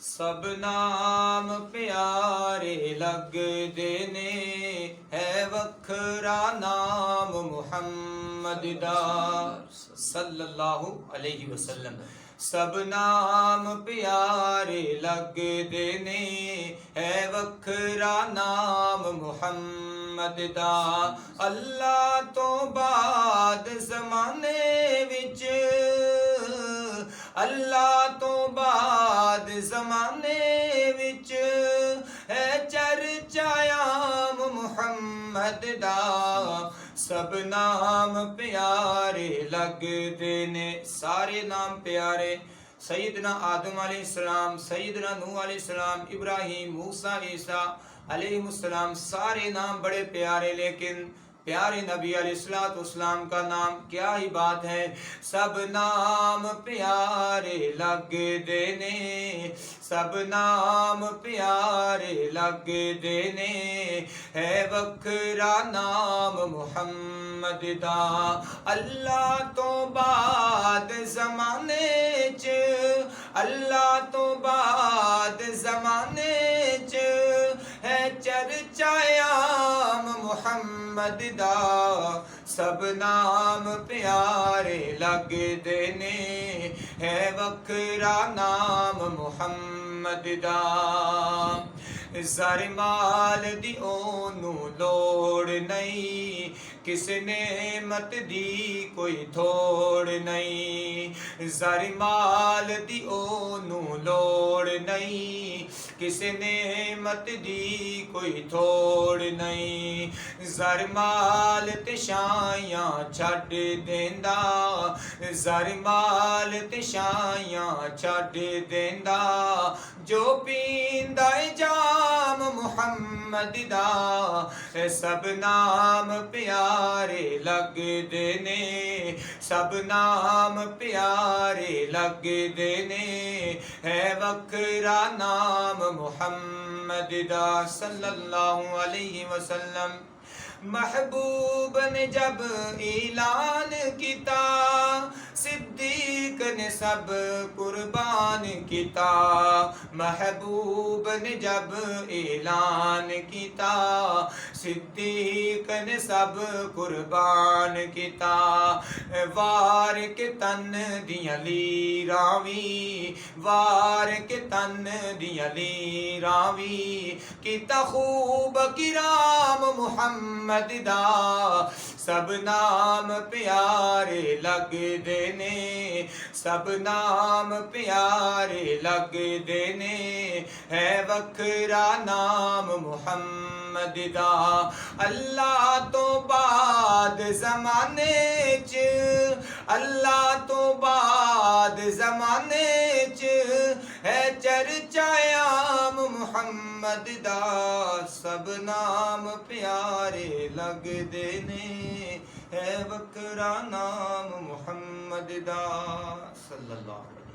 सब नाम प्यारे लगदे ने, है वखरा नाम मुहम्मद दा सल्लल्लाहु अलैहि वसल्लम। सब नाम प्यारे लगदे ने, है वखरा नाम मुहम्मद दा। अल्लाह तो बाद ज़माने विच, अल्लाह तो बाद ज़माने विच, है चर्चायाम मुहम्मद दा। सब नाम प्यारे लगदे ने, सारे नाम प्यारे। सैयदना आदम अलैहिस्सलाम, सैयदना नूह अलैहिस्सलाम, इब्राहीम, मूसा, ईसा अलैहिस्सलाम, सारे नाम बड़े प्यारे। लेकिन प्यारे नबी अलैहिस्सलाम का नाम क्या ही बात है। सब नाम प्यारे लगदे ने, सब नाम प्यारे लगदे ने, है वखरा नाम मुहम्मद दा। अल्लाह तो बाद ज़माने च, अल्लाह तो बाद ज़माने च, है चर्चायाम मुहम्मद दा। सब नाम प्यारे लगदे ने, है वखरा नाम मुहम्मद दा। ज़र माल दी ओनू लोड़ नहीं, किस नेमत दी कोई थोड़ नहीं। ज़र माल दी ओनू लोड़ नहीं, किस नेमत दी कोई थोड़ नहीं। ज़र माल ते शायां छड्ड देंदा, ज़र माल ते शायां छड्ड देंदा, जो पींदा जाम मुहम्मद दा। सब नाम प्यारे लगदे ने, सब नाम प्यारे लगदे ने, है वखरा नाम मुहम्मद दा सल्लल्लाहु अलैहि वसल्लम। महबूब ने जब ऐलान किता, सिद्दीक ने सब कुर्बान किता। महबूब ने जब ऐलान किता, सिद्दीक ने सब कुर्बान किता। वार के तन दियां लीरावी, वार के तन दियां लीरावी, किता खूब किराम मुहम्मद दा। सब नाम प्यारे लगदे ने, सब नाम प्यारे लगदे ने, है वखरा नाम मुहम्मद दा। अल्लाह तो बाद ज़माने च, अल्लाह तो बाद ज़माने च, है चर्चायाम मुहम्मद दा। सब नाम प्यारे लगदे ने, है वखरा नाम मुहम्मद दा सल्लल्लाहु अलैहि वसल्लम।